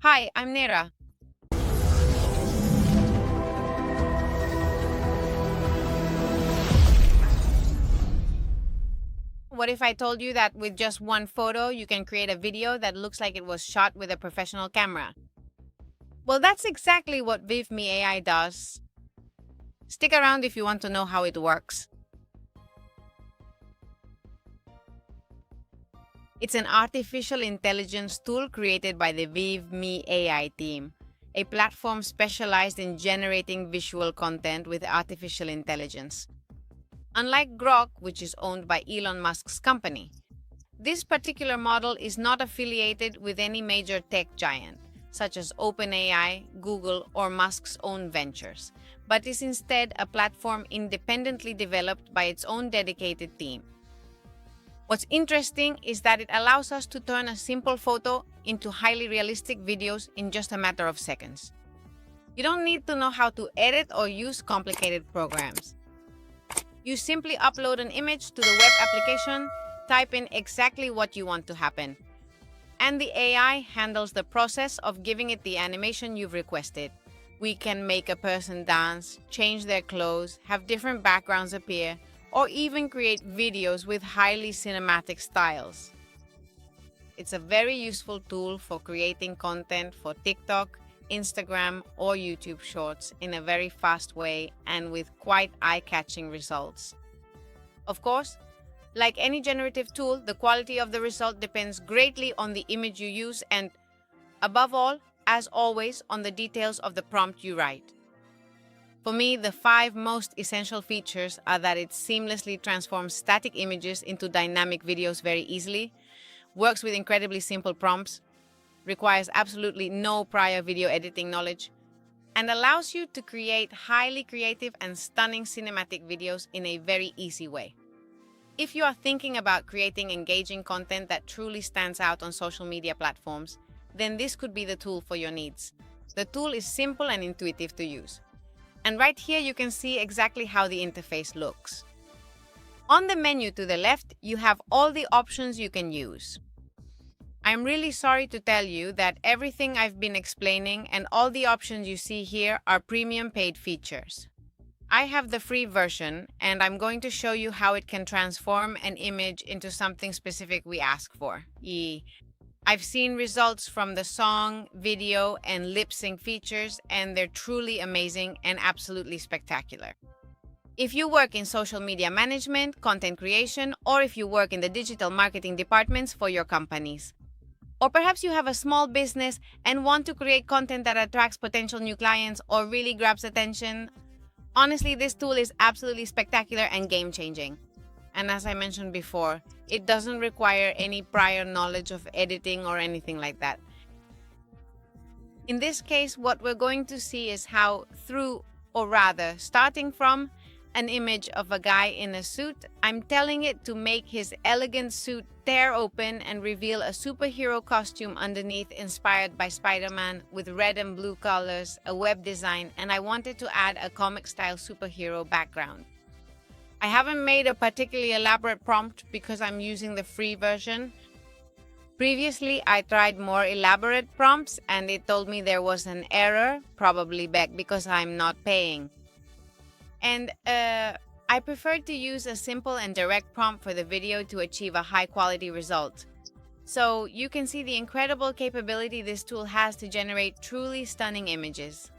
Hi, I'm Nera. What if I told you that with just one photo, you can create a video that looks like it was shot with a professional camera? Well, that's exactly what Viv Me AI does. Stick around if you want to know how it works. It's an artificial intelligence tool created by the Viv Me AI team, a platform specialized in generating visual content with artificial intelligence. Unlike Grok, which is owned by Elon Musk's company, this particular model is not affiliated with any major tech giant, such as OpenAI, Google, or Musk's own ventures, but is instead a platform independently developed by its own dedicated team. What's interesting is that it allows us to turn a simple photo into highly realistic videos in just a matter of seconds. You don't need to know how to edit or use complicated programs. You simply upload an image to the web application, type in exactly what you want to happen, and the AI handles the process of giving it the animation you've requested. We can make a person dance, change their clothes, have different backgrounds appear, or even create videos with highly cinematic styles. It's a very useful tool for creating content for TikTok, Instagram, or YouTube Shorts in a very fast way and with quite eye-catching results. Of course, like any generative tool, the quality of the result depends greatly on the image you use and, above all, as always, on the details of the prompt you write. For me, the 5 most essential features are that it seamlessly transforms static images into dynamic videos very easily, works with incredibly simple prompts, requires absolutely no prior video editing knowledge, and allows you to create highly creative and stunning cinematic videos in a very easy way. If you are thinking about creating engaging content that truly stands out on social media platforms, then this could be the tool for your needs. The tool is simple and intuitive to use. And right here you can see exactly how the interface looks. On the menu to the left, you have all the options you can use. I'm really sorry to tell you that everything I've been explaining and all the options you see here are premium paid features. I have the free version, and I'm going to show you how it can transform an image into something specific we ask for. I've seen results from the song, video, and lip sync features, and they're truly amazing and absolutely spectacular. If you work in social media management, content creation, or if you work in the digital marketing departments for your companies, or perhaps you have a small business and want to create content that attracts potential new clients or really grabs attention, honestly, this tool is absolutely spectacular and game-changing. And as I mentioned before, it doesn't require any prior knowledge of editing or anything like that. In this case, what we're going to see is how starting from an image of a guy in a suit, I'm telling it to make his elegant suit tear open and reveal a superhero costume underneath inspired by Spider-Man with red and blue colors, a web design, and I wanted to add a comic-style superhero background. I haven't made a particularly elaborate prompt because I'm using the free version. Previously, I tried more elaborate prompts and it told me there was an error, probably back because I'm not paying. And I preferred to use a simple and direct prompt for the video to achieve a high-quality result. So you can see the incredible capability this tool has to generate truly stunning images.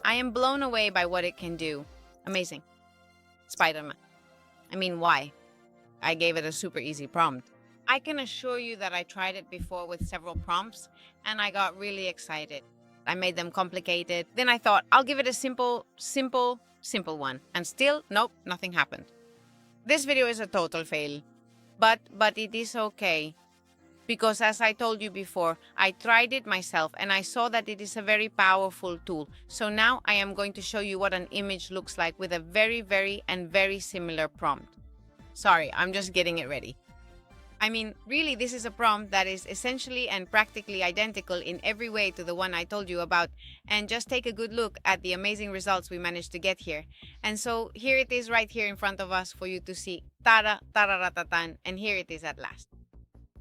I am blown away by what it can do. Amazing. Spider-Man. I mean, why? I gave it a super easy prompt. I can assure you that I tried it before with several prompts and I got really excited. I made them complicated. Then I thought, I'll give it a simple one. And still, nope, nothing happened. This video is a total fail. But it is okay. Because as I told you before, I tried it myself and I saw that it is a very powerful tool. So now I am going to show you what an image looks like with a very similar prompt. Sorry, I'm just getting it ready. I mean, really, this is a prompt that is essentially and practically identical in every way to the one I told you about. And just take a good look at the amazing results we managed to get here. And so here it is right here in front of us for you to see. Tada, tararatatan, and here it is at last.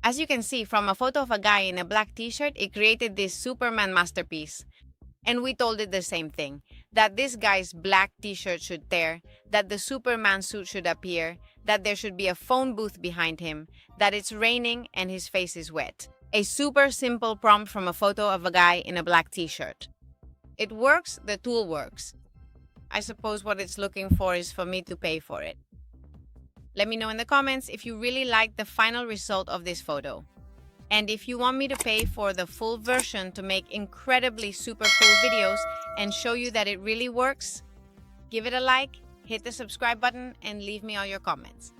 As you can see, from a photo of a guy in a black t-shirt, it created this Superman masterpiece. And we told it the same thing, that this guy's black t-shirt should tear, that the Superman suit should appear, that there should be a phone booth behind him, that it's raining and his face is wet. A super simple prompt from a photo of a guy in a black t-shirt. It works, the tool works. I suppose what it's looking for is for me to pay for it. Let me know in the comments if you really like the final result of this photo. And if you want me to pay for the full version to make incredibly super cool videos and show you that it really works, give it a like, hit the subscribe button, and leave me all your comments.